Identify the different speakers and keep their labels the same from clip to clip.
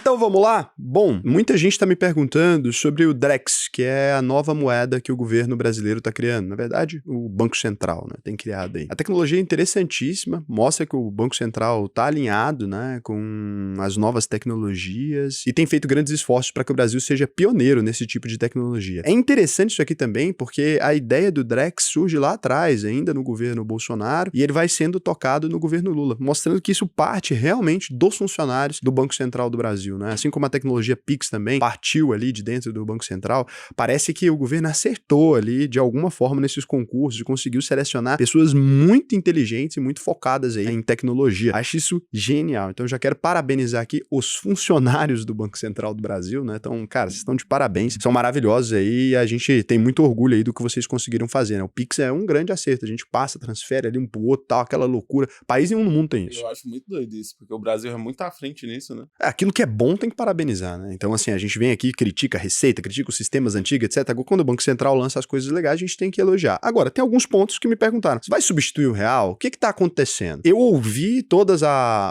Speaker 1: Então vamos lá? Bom, muita gente está me perguntando sobre o Drex, que é a nova moeda que o governo brasileiro está criando. Na verdade, o Banco Central, né, tem criado aí. A tecnologia é interessantíssima, mostra que o Banco Central está alinhado, né, com as novas tecnologias e tem feito grandes esforços para que o Brasil seja pioneiro nesse tipo de tecnologia. É interessante isso aqui também, porque a ideia do Drex surge lá atrás, ainda no governo Bolsonaro, e ele vai sendo tocado no governo Lula, mostrando que isso parte realmente dos funcionários do Banco Central do Brasil, né? Assim como a tecnologia Pix também partiu ali de dentro do Banco Central, parece que o governo acertou ali de alguma forma nesses concursos e conseguiu selecionar pessoas muito inteligentes e muito focadas aí em tecnologia. Acho isso genial. Então eu já quero parabenizar aqui os funcionários do Banco Central do Brasil, né? Então, cara, vocês estão de parabéns, são maravilhosos aí e a gente tem muito orgulho aí do que vocês conseguiram fazer, né? O Pix é um grande acerto, a gente passa, transfere ali um pro outro, tal, aquela loucura. País nenhum no mundo tem isso.
Speaker 2: Eu acho muito doido isso, porque o Brasil é muito à frente nisso, né?
Speaker 1: Aquilo que é bom tem que parabenizar, né? Então, assim, a gente vem aqui, critica a Receita, critica os sistemas antigos, etc. Agora, quando o Banco Central lança as coisas legais, a gente tem que elogiar. Agora, tem alguns pontos que me perguntaram. Você vai substituir o real? O que tá acontecendo? Eu ouvi todos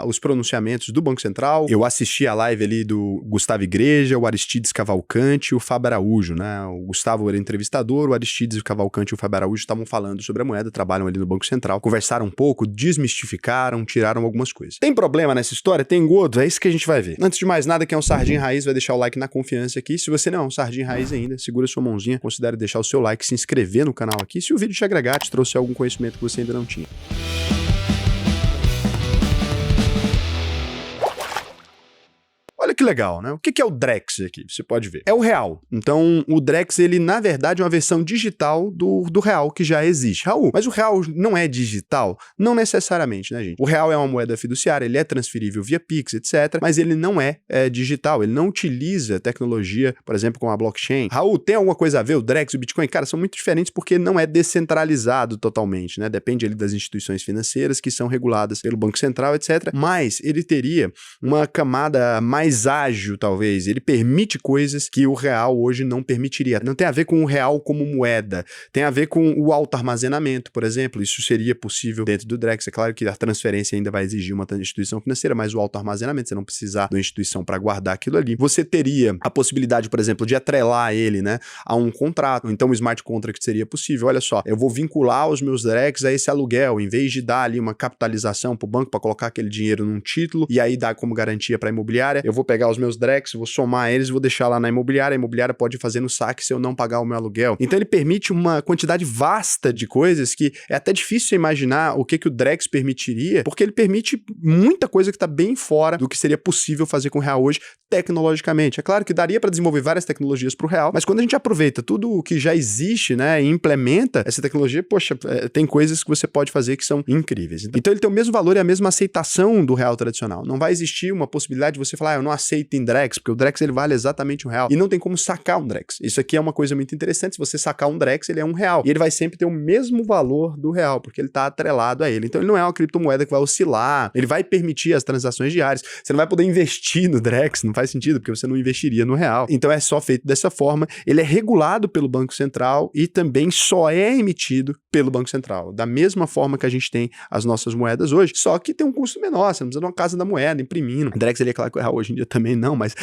Speaker 1: os pronunciamentos do Banco Central, eu assisti a live ali do Gustavo Igreja, o Aristides Cavalcante e o Fábio Araújo, né? O Gustavo era entrevistador, o Aristides, o Cavalcante e o Fábio Araújo estavam falando sobre a moeda, trabalham ali no Banco Central, conversaram um pouco, desmistificaram, tiraram algumas coisas. Tem problema nessa história? Tem gosto? É isso que a gente vai ver. Antes de mais nada, quem é um Sardinha Raiz vai deixar o like na confiança aqui. Se você não é um Sardinha Raiz ainda, segura sua mãozinha, considere deixar o seu like, se inscrever no canal aqui, se o vídeo te agregar, te trouxe algum conhecimento que você ainda não tinha. Olha que legal, né? O que é o Drex aqui? Você pode ver. É o real. Então, o Drex, ele, na verdade, é uma versão digital do real que já existe. Raul, mas o real não é digital? Não necessariamente, né, gente? O real é uma moeda fiduciária, ele é transferível via Pix, etc. Mas ele não é digital, ele não utiliza tecnologia, por exemplo, como a blockchain. Raul, tem alguma coisa a ver o Drex e o Bitcoin? Cara, são muito diferentes porque não é descentralizado totalmente, né? Depende ali das instituições financeiras que são reguladas pelo Banco Central, etc. Mas ele teria uma camada mais ágil, talvez. Ele permite coisas que o real hoje não permitiria. Não tem a ver com o real como moeda. Tem a ver com o alto armazenamento, por exemplo. Isso seria possível dentro do Drex. É claro que a transferência ainda vai exigir uma instituição financeira, mas o alto armazenamento, você não precisar de uma instituição para guardar aquilo ali. Você teria a possibilidade, por exemplo, de atrelar ele, né, a um contrato. Então, o smart contract seria possível. Olha só, eu vou vincular os meus Drex a esse aluguel, em vez de dar ali uma capitalização para o banco para colocar aquele dinheiro num título e aí dar como garantia para a imobiliária, eu vou pegar os meus Drex, vou somar eles e vou deixar lá na imobiliária, a imobiliária pode fazer no saque se eu não pagar o meu aluguel. Então ele permite uma quantidade vasta de coisas que é até difícil imaginar o que o Drex permitiria, porque ele permite muita coisa que está bem fora do que seria possível fazer com o real hoje tecnologicamente. É claro que daria para desenvolver várias tecnologias para o real, mas quando a gente aproveita tudo o que já existe, né, e implementa essa tecnologia, poxa, tem coisas que você pode fazer que são incríveis. Então ele tem o mesmo valor e a mesma aceitação do real tradicional. Não vai existir uma possibilidade de você falar, eu não aceito em Drex, porque o Drex ele vale exatamente R$1 e não tem como sacar um Drex. Isso aqui é uma coisa muito interessante, se você sacar um Drex, ele é R$1 e ele vai sempre ter o mesmo valor do real, porque ele está atrelado a ele. Então ele não é uma criptomoeda que vai oscilar, ele vai permitir as transações diárias. Você não vai poder investir no Drex, não faz sentido, porque você não investiria no real. Então é só feito dessa forma, ele é regulado pelo Banco Central e também só é emitido pelo Banco Central, da mesma forma que a gente tem as nossas moedas hoje, só que tem um custo menor, você não precisa de uma casa da moeda imprimindo. O Drex ele é claro que o real hoje em dia também não, mas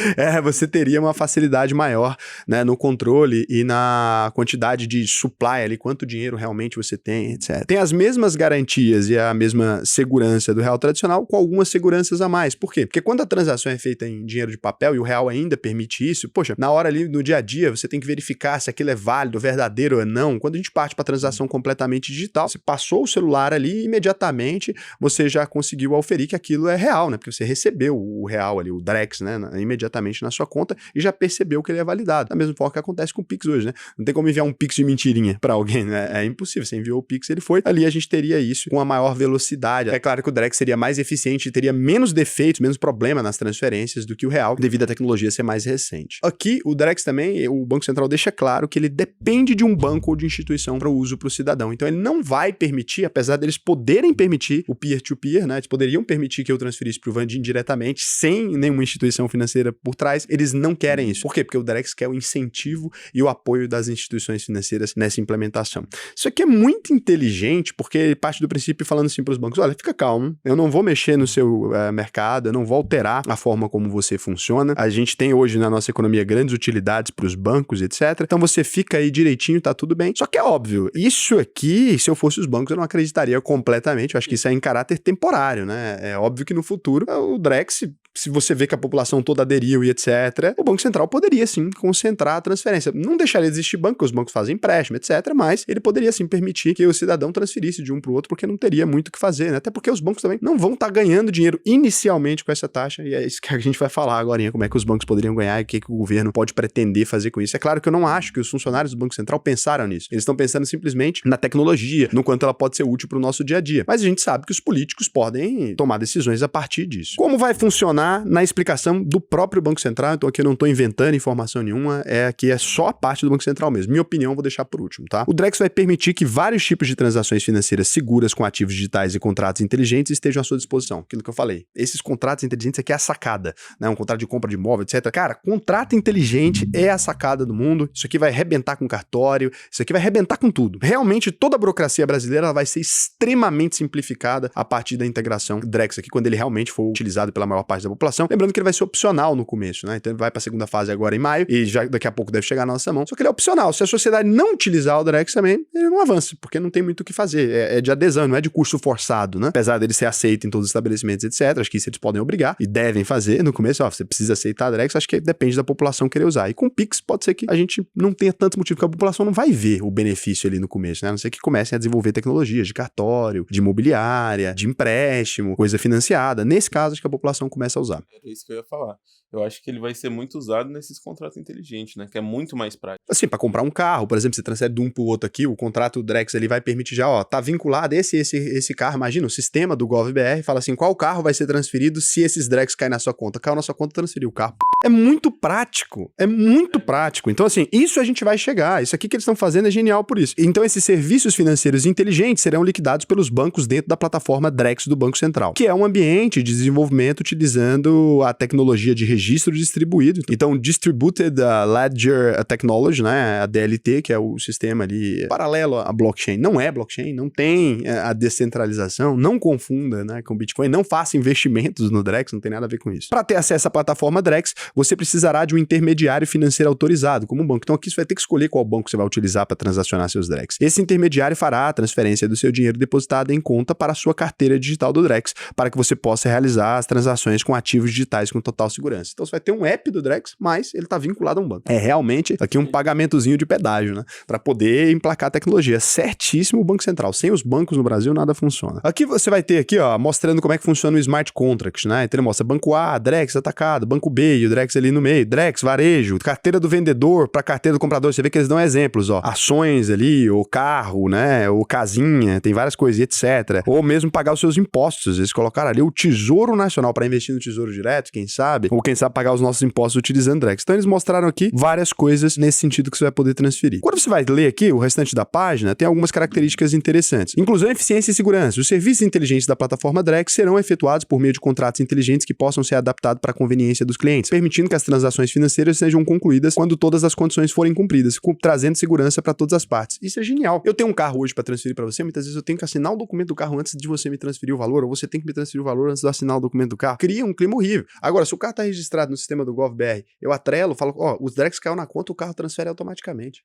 Speaker 1: você teria uma facilidade maior, né, no controle e na quantidade de supply ali, quanto dinheiro realmente você tem, etc. Tem as mesmas garantias e a mesma segurança do real tradicional, com algumas seguranças a mais. Por quê? Porque quando a transação é feita em dinheiro de papel e o real ainda permite isso, poxa, na hora ali, no dia a dia, você tem que verificar se aquilo é válido, verdadeiro ou não. Quando a gente parte para transação completamente digital, você passou o celular ali e imediatamente você já conseguiu auferir que aquilo é real, né? Porque você recebeu o real ali, o Drex, né, imediatamente na sua conta e já percebeu que ele é validado. Da mesma forma que acontece com o Pix hoje, né? Não tem como enviar um Pix de mentirinha para alguém, né? É impossível. Você enviou o Pix, ele foi. Ali a gente teria isso com a maior velocidade. É claro que o Drex seria mais eficiente e teria menos defeitos, menos problema nas transferências do que o real, devido à tecnologia ser mais recente. Aqui, o Drex também, o Banco Central deixa claro que ele depende de um banco ou de instituição para o uso para o cidadão. Então, ele não vai permitir, apesar deles poderem permitir o peer-to-peer, né? Eles poderiam permitir que eu transferisse para o Vandim diretamente, sem nenhuma instituição instituição financeira por trás, eles não querem isso. Por quê? Porque o Drex quer o incentivo e o apoio das instituições financeiras nessa implementação. Isso aqui é muito inteligente, porque ele parte do princípio falando assim para os bancos, olha, fica calmo, eu não vou mexer no seu mercado, eu não vou alterar a forma como você funciona. A gente tem hoje na nossa economia grandes utilidades para os bancos, etc. Então você fica aí direitinho, tá tudo bem. Só que é óbvio, isso aqui, se eu fosse os bancos, eu não acreditaria completamente. Eu acho que isso é em caráter temporário, né? É óbvio que no futuro, o Drex, se você vê que a população toda aderiu e etc., o Banco Central poderia sim concentrar a transferência. Não deixaria de existir banco, porque os bancos fazem empréstimo, etc., mas ele poderia sim permitir que o cidadão transferisse de um para o outro, porque não teria muito o que fazer, né? Até porque os bancos também não vão estar ganhando dinheiro inicialmente com essa taxa, e é isso que a gente vai falar agora, como é que os bancos poderiam ganhar e o que o governo pode pretender fazer com isso. É claro que eu não acho que os funcionários do Banco Central pensaram nisso. Eles estão pensando simplesmente na tecnologia, no quanto ela pode ser útil para o nosso dia a dia. Mas a gente sabe que os políticos podem tomar decisões a partir disso. Como vai funcionar na explicação do próprio Banco Central? Então aqui eu não estou inventando informação nenhuma, aqui é só a parte do Banco Central mesmo. Minha opinião eu vou deixar por último, tá? O Drex vai permitir que vários tipos de transações financeiras seguras com ativos digitais e contratos inteligentes estejam à sua disposição. Aquilo que eu falei. Esses contratos inteligentes aqui é a sacada, né? Um contrato de compra de imóvel, etc. Cara, contrato inteligente é a sacada do mundo. Isso aqui vai arrebentar com cartório, isso aqui vai arrebentar com tudo. Realmente toda a burocracia brasileira ela vai ser extremamente simplificada a partir da integração Drex aqui, quando ele realmente for utilizado pela maior parte da população. Lembrando que ele vai ser opcional no começo, né? Então ele vai para a segunda fase agora em maio e já daqui a pouco deve chegar na nossa mão. Só que ele é opcional. Se a sociedade não utilizar o Drex também, ele não avança, porque não tem muito o que fazer. É de adesão, não é de curso forçado, né? Apesar dele ser aceito em todos os estabelecimentos, etc. Acho que isso eles podem obrigar e devem fazer no começo. Ó, você precisa aceitar a Drex, acho que depende da população querer usar. E com o Pix pode ser que a gente não tenha tanto motivo, porque a população não vai ver o benefício ali no começo, né? A não ser que comecem a desenvolver tecnologias de cartório, de imobiliária, de empréstimo, coisa financiada. Nesse caso, acho que a população começa a usar.
Speaker 2: É isso que eu ia falar. Eu acho que ele vai ser muito usado nesses contratos inteligentes, né? Que é muito mais prático.
Speaker 1: Assim, para comprar um carro, por exemplo, você transfere de um para o outro aqui, o contrato Drex ele vai permitir já, ó, tá vinculado esse carro, imagina, o sistema do GovBR fala assim, qual carro vai ser transferido se esses Drex caem na sua conta? Caiu na sua conta, transferiu o carro. É muito prático, é muito prático. Então, assim, isso a gente vai chegar, isso aqui que eles estão fazendo é genial por isso. Então, esses serviços financeiros inteligentes serão liquidados pelos bancos dentro da plataforma Drex do Banco Central, que é um ambiente de desenvolvimento utilizando a tecnologia de registro distribuído. Então, Distributed Ledger Technology, né, a DLT, que é o sistema ali paralelo à blockchain. Não é blockchain, não tem a descentralização, não confunda, né, com Bitcoin, não faça investimentos no Drex, não tem nada a ver com isso. Para ter acesso à plataforma Drex, você precisará de um intermediário financeiro autorizado, como um banco. Então, aqui você vai ter que escolher qual banco você vai utilizar para transacionar seus Drex. Esse intermediário fará a transferência do seu dinheiro depositado em conta para a sua carteira digital do Drex, para que você possa realizar as transações com ativos digitais com total segurança. Então, você vai ter um app do Drex, mas ele está vinculado a um banco. É realmente aqui um pagamentozinho de pedágio, né? Para poder emplacar a tecnologia. Certíssimo o Banco Central. Sem os bancos no Brasil, nada funciona. Aqui você vai ter aqui, ó, mostrando como é que funciona o Smart Contract, né? Então ele mostra banco A, Drex atacado, banco B, e o Drex ali no meio, Drex, varejo, carteira do vendedor para carteira do comprador. Você vê que eles dão exemplos, ó. Ações ali, ou carro, né? Ou casinha, tem várias coisas, etc. Ou mesmo pagar os seus impostos. Eles colocaram ali o Tesouro Nacional para investir no Tesouro Direto, quem sabe? Ou quem sabe pagar os nossos impostos utilizando Drex. Então eles mostraram aqui várias coisas nesse sentido que você vai poder transferir. Quando você vai ler aqui o restante da página, tem algumas características interessantes. Inclusão, eficiência e segurança. Os serviços inteligentes da plataforma Drex serão efetuados por meio de contratos inteligentes que possam ser adaptados para a conveniência dos clientes, permitindo que as transações financeiras sejam concluídas quando todas as condições forem cumpridas, trazendo segurança para todas as partes. Isso é genial. Eu tenho um carro hoje para transferir para você, muitas vezes eu tenho que assinar o documento do carro antes de você me transferir o valor, ou você tem que me transferir o valor antes de eu assinar o documento do carro. Cria um clima horrível. Agora, se o carro está registrado no sistema do GovBR, eu atrelo, falo, ó, os Drex caiu na conta, o carro transfere automaticamente.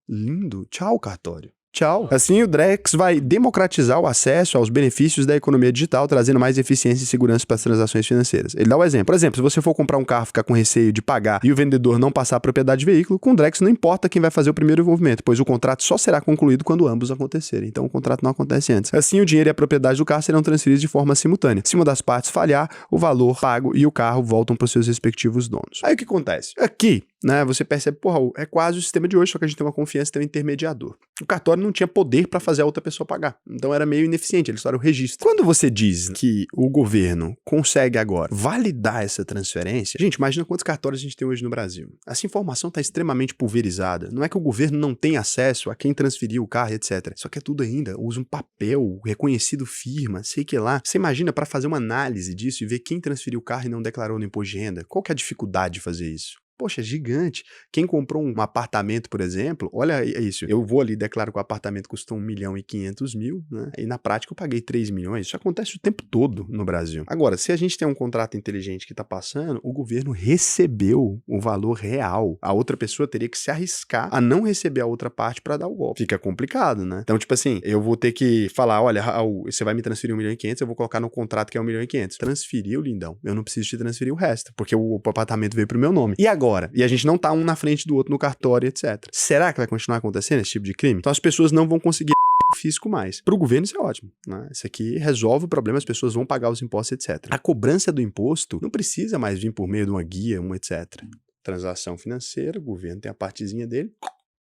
Speaker 1: Lindo. Tchau, cartório. Tchau. Assim, o Drex vai democratizar o acesso aos benefícios da economia digital, trazendo mais eficiência e segurança para as transações financeiras. Ele dá o exemplo. Por exemplo, se você for comprar um carro, ficar com receio de pagar e o vendedor não passar a propriedade do veículo, com o Drex não importa quem vai fazer o primeiro envolvimento, pois o contrato só será concluído quando ambos acontecerem. Então, o contrato não acontece antes. Assim, o dinheiro e a propriedade do carro serão transferidos de forma simultânea. Se uma das partes falhar, o valor pago e o carro voltam para os seus respectivos donos. Aí, o que acontece? Aqui, né? Você percebe, porra, é quase o sistema de hoje, só que a gente tem uma confiança, tem um intermediador. O cartório não tinha poder para fazer a outra pessoa pagar. Então era meio ineficiente, ele só era o registro. Quando você diz que o governo consegue agora validar essa transferência, gente, imagina quantos cartórios a gente tem hoje no Brasil. Essa informação está extremamente pulverizada. Não é que o governo não tem acesso a quem transferiu o carro, etc. Só que é tudo ainda, usa um papel, reconhecido firma, sei que lá. Você imagina para fazer uma análise disso e ver quem transferiu o carro e não declarou no imposto de renda? Qual que é a dificuldade de fazer isso? Poxa, é gigante. Quem comprou um apartamento, por exemplo, olha isso. Eu vou ali, declaro que o apartamento custou 1.500.000, né? E na prática eu paguei 3 milhões. Isso acontece o tempo todo no Brasil. Agora, se a gente tem um contrato inteligente que está passando, o governo recebeu o valor real. A outra pessoa teria que se arriscar a não receber a outra parte para dar o golpe. Fica complicado, né? Então, tipo assim, eu vou ter que falar, olha, Raul, você vai me transferir 1.500.000, eu vou colocar no contrato que é 1.500.000. Transferiu, lindão. Eu não preciso te transferir o resto, porque o apartamento veio pro meu nome. E agora? E a gente não tá um na frente do outro no cartório, etc. Será que vai continuar acontecendo esse tipo de crime? Então as pessoas não vão conseguir fisco mais. Para o governo isso é ótimo, né? Isso aqui resolve o problema, as pessoas vão pagar os impostos, etc. A cobrança do imposto não precisa mais vir por meio de uma guia, etc. Transação financeira, o governo tem a partezinha dele.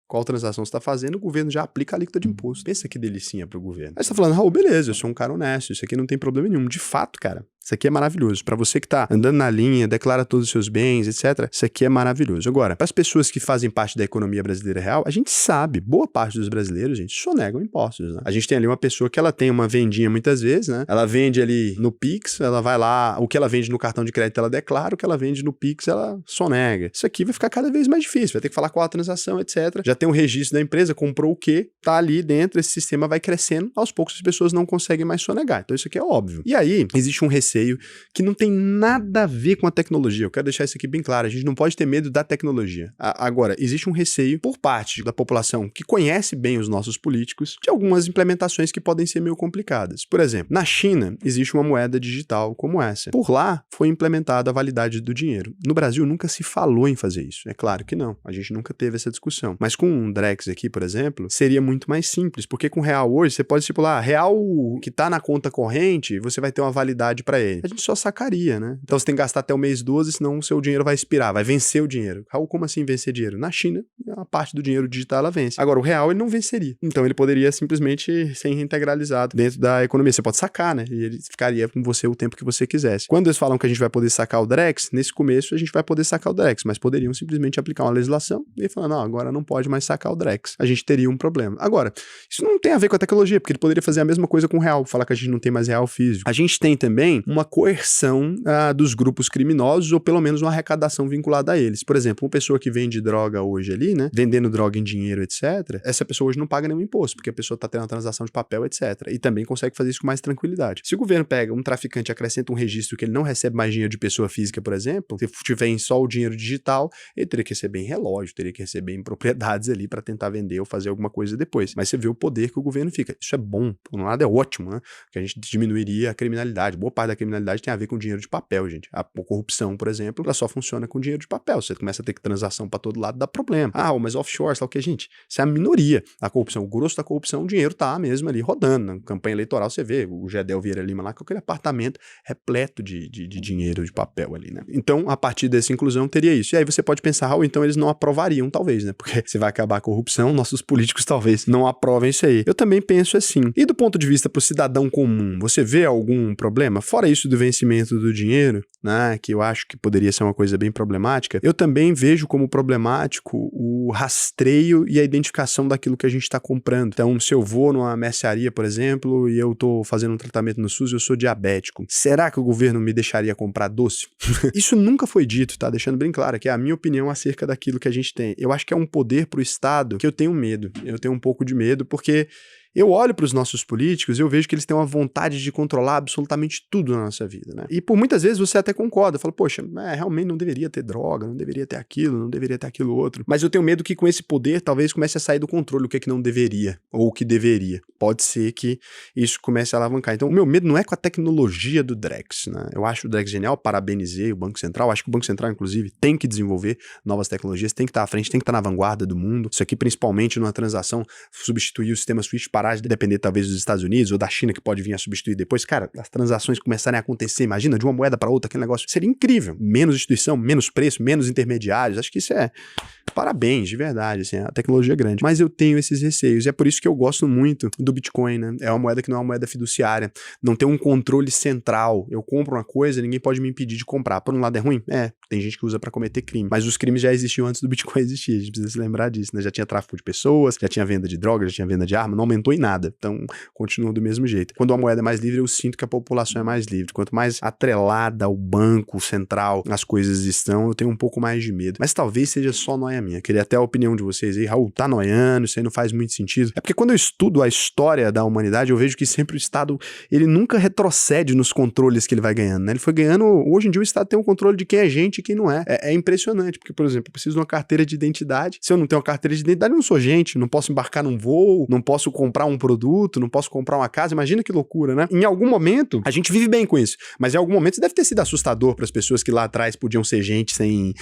Speaker 1: Qual transação você está fazendo, o governo já aplica a alíquota de imposto. Pensa que delicinha para o governo. Aí você está falando, Raul, beleza, eu sou um cara honesto, isso aqui não tem problema nenhum. De fato, cara, isso aqui é maravilhoso. Para você que tá andando na linha, declara todos os seus bens, etc., isso aqui é maravilhoso. Agora, para as pessoas que fazem parte da economia brasileira real, a gente sabe, boa parte dos brasileiros, gente, sonegam impostos, né? A gente tem ali uma pessoa que ela tem uma vendinha muitas vezes, né? Ela vende ali no Pix, ela vai lá, o que ela vende no cartão de crédito ela declara, o que ela vende no Pix ela sonega. Isso aqui vai ficar cada vez mais difícil, vai ter que falar qual a transação, etc. Já tem um registro da empresa, comprou o quê? Tá ali dentro, esse sistema vai crescendo, aos poucos as pessoas não conseguem mais sonegar. Então isso aqui é óbvio. E aí, existe um receio que não tem nada a ver com a tecnologia. Eu quero deixar isso aqui bem claro. A gente não pode ter medo da tecnologia. Agora, existe um receio por parte da população que conhece bem os nossos políticos de algumas implementações que podem ser meio complicadas. Por exemplo, na China existe uma moeda digital como essa. Por lá foi implementada a validade do dinheiro. No Brasil nunca se falou em fazer isso. É claro que não. A gente nunca teve essa discussão. Mas com um Drex aqui, por exemplo, seria muito mais simples, porque com real hoje você pode estipular real que tá na conta corrente, você vai ter uma validade para ele. A gente só sacaria, né? Então você tem que gastar até o mês 12, senão o seu dinheiro vai expirar, vai vencer o dinheiro. Raul, como assim vencer dinheiro? Na China, a parte do dinheiro digital ela vence. Agora, o real ele não venceria. Então ele poderia simplesmente ser reintegralizado dentro da economia. Você pode sacar, né? E ele ficaria com você o tempo que você quisesse. Quando eles falam que a gente vai poder sacar o Drex, nesse começo a gente vai poder sacar o Drex, mas poderiam simplesmente aplicar uma legislação e falar, não, agora não pode mais sacar o Drex. A gente teria um problema. Agora, isso não tem a ver com a tecnologia, porque ele poderia fazer a mesma coisa com o real, falar que a gente não tem mais real físico. A gente tem também uma coerção dos grupos criminosos, ou pelo menos uma arrecadação vinculada a eles. Por exemplo, uma pessoa que vende droga hoje ali, né, vendendo droga em dinheiro, etc., essa pessoa hoje não paga nenhum imposto, porque a pessoa está tendo uma transação de papel, etc., e também consegue fazer isso com mais tranquilidade. Se o governo pega um traficante e acrescenta um registro que ele não recebe mais dinheiro de pessoa física, por exemplo, se tiver em só o dinheiro digital, ele teria que receber em relógio, teria que receber em propriedades ali para tentar vender ou fazer alguma coisa depois. Mas você vê o poder que o governo fica. Isso é bom, por um lado é ótimo, né? Porque a gente diminuiria a criminalidade. Boa parte da criminalidade tem a ver com dinheiro de papel, gente. A corrupção, por exemplo, ela só funciona com dinheiro de papel. Você começa a ter transação para todo lado, dá problema. Ah, mas offshore, tal que, gente, isso é a minoria. A corrupção, o grosso da corrupção, o dinheiro tá mesmo ali rodando. Na campanha eleitoral você vê o Gedel Vieira Lima lá com aquele apartamento repleto de dinheiro de papel ali, né? Então, a partir dessa inclusão teria isso. E aí você pode pensar, ou então eles não aprovariam, talvez, né? Porque se vai acabar a corrupção, nossos políticos talvez não aprovem isso aí. Eu também penso assim. E do ponto de vista pro cidadão comum, você vê algum problema? Fora isso do vencimento do dinheiro, né? Que eu acho que poderia ser uma coisa bem problemática. Eu também vejo como problemático o rastreio e a identificação daquilo que a gente está comprando. Então, se eu vou numa mercearia, por exemplo, e eu tô fazendo um tratamento no SUS, eu sou diabético. Será que o governo me deixaria comprar doce? Isso nunca foi dito, tá? Deixando bem claro que é a minha opinião acerca daquilo que a gente tem. Eu acho que é um poder pro Estado que eu tenho medo. Eu tenho um pouco de medo porque eu olho para os nossos políticos e eu vejo que eles têm uma vontade de controlar absolutamente tudo na nossa vida, né? E por muitas vezes você até concorda, fala, poxa, realmente não deveria ter droga, não deveria ter aquilo, não deveria ter aquilo outro. Mas eu tenho medo que com esse poder talvez comece a sair do controle o que é que não deveria, ou o que deveria. Pode ser que isso comece a alavancar. Então o meu medo não é com a tecnologia do Drex, né? Eu acho o Drex genial, parabenizei o Banco Central, acho que o Banco Central, inclusive, tem que desenvolver novas tecnologias, tem que estar à frente, tem que estar na vanguarda do mundo. Isso aqui, principalmente numa transação, substituir o sistema SWIFT para parar de depender talvez dos Estados Unidos ou da China que pode vir a substituir depois, cara, as transações começarem a acontecer, imagina, de uma moeda para outra, aquele negócio seria incrível. Menos instituição, menos preço, menos intermediários, acho que isso é parabéns, de verdade, assim, a tecnologia é grande. Mas eu tenho esses receios e é por isso que eu gosto muito do Bitcoin, né? É uma moeda que não é uma moeda fiduciária, não tem um controle central. Eu compro uma coisa, ninguém pode me impedir de comprar. Por um lado é ruim? É, tem gente que usa pra cometer crime, mas os crimes já existiam antes do Bitcoin existir, a gente precisa se lembrar disso, né? Já tinha tráfico de pessoas, já tinha venda de drogas, já tinha venda de arma, não aumentou em nada, então continua do mesmo jeito. Quando a moeda é mais livre, eu sinto que a população é mais livre. Quanto mais atrelada ao banco central as coisas estão, eu tenho um pouco mais de medo. Mas talvez seja só noia minha. Queria até a opinião de vocês aí. Raul, tá noiando, isso aí não faz muito sentido. É porque quando eu estudo a história da humanidade, eu vejo que sempre o Estado, ele nunca retrocede nos controles que ele vai ganhando, né? Ele foi ganhando, hoje em dia o Estado tem um controle de quem é gente e quem não é. É impressionante, porque, por exemplo, eu preciso de uma carteira de identidade. Se eu não tenho uma carteira de identidade, eu não sou gente, não posso embarcar num voo, não posso comprar um produto, não posso comprar uma casa. Imagina que loucura, né? Em algum momento, a gente vive bem com isso, mas em algum momento isso deve ter sido assustador para as pessoas que lá atrás podiam ser gente sem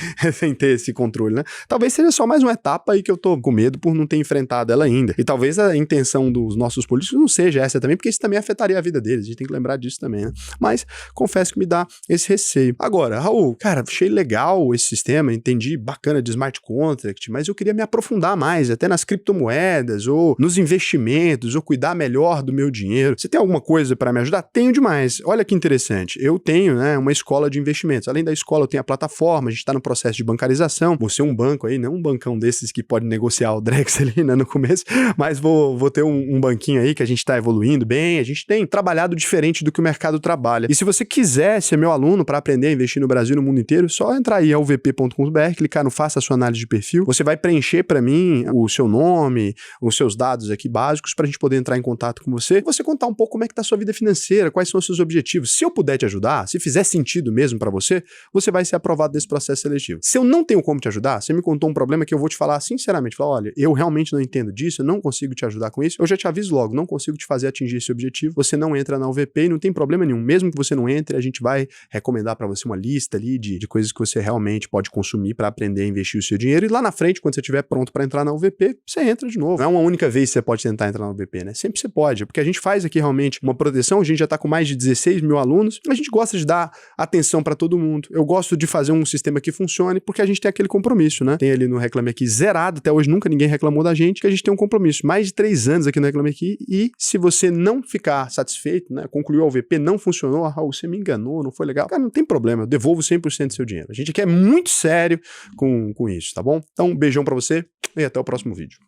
Speaker 1: ter esse controle, né? Talvez seja só mais uma etapa aí que eu tô com medo por não ter enfrentado ela ainda. E talvez a intenção dos nossos políticos não seja essa também, porque isso também afetaria a vida deles. A gente tem que lembrar disso também, né? Mas confesso que me dá esse receio. Agora, Raul, cara, achei legal esse sistema, entendi, bacana de smart contract, mas eu queria me aprofundar mais, até nas criptomoedas, ou nos investimentos, ou cuidar melhor do meu dinheiro. Você tem alguma coisa para me ajudar? Tenho demais. Olha que interessante. Eu tenho, né, uma escola de investimentos. Além da escola, eu tenho a plataforma, a gente está no processo de bancarização. Vou ser um banco aí, não um bancão desses que pode negociar o Drex ali, né, no começo, mas vou ter um banquinho aí que a gente está evoluindo bem, a gente tem trabalhado diferente do que o mercado trabalha. E se você quiser ser meu aluno para aprender a investir no Brasil e no mundo inteiro, só entrar aí alvp.com.br, clicar no Faça a sua análise de perfil, você vai preencher para mim o seu nome, os seus dados aqui básicos para a gente poder entrar em contato com você, você contar um pouco como é que está a sua vida financeira, quais são os seus objetivos. Se eu puder te ajudar, se fizer sentido mesmo para você, você vai ser aprovado desse processo seletivo. Se eu não tenho como te ajudar, você me contou um problema que eu vou te falar sinceramente, falar, olha, eu realmente não entendo disso, eu não consigo te ajudar com isso, eu já te aviso logo, não consigo te fazer atingir esse objetivo, você não entra na UVP e não tem problema nenhum, mesmo que você não entre, a gente vai recomendar para você uma lista ali de coisas que você realmente pode consumir para aprender a investir o seu dinheiro, e lá na frente, quando você estiver pronto para entrar na UVP, você entra de novo. Não é uma única vez que você pode tentar entrar na UVP, né? Sempre você pode, porque a gente faz aqui realmente uma proteção, a gente já tá com mais de 16 mil alunos, a gente gosta de dar atenção para todo mundo. Eu gosto de fazer um sistema que funcione, porque a gente tem aquele compromisso, né? Tem ali no Reclame Aqui zerado, até hoje nunca ninguém reclamou da gente, que a gente tem um compromisso. Mais de 3 anos aqui no Reclame Aqui, e se você não ficar satisfeito, né? Concluiu a UVP, não funcionou, Raul, você me enganou, não foi legal. Cara, não tem problema, eu devolvo 100% do seu dinheiro. A gente aqui é muito sério com isso, tá bom? Então, um beijão pra você e até o próximo vídeo.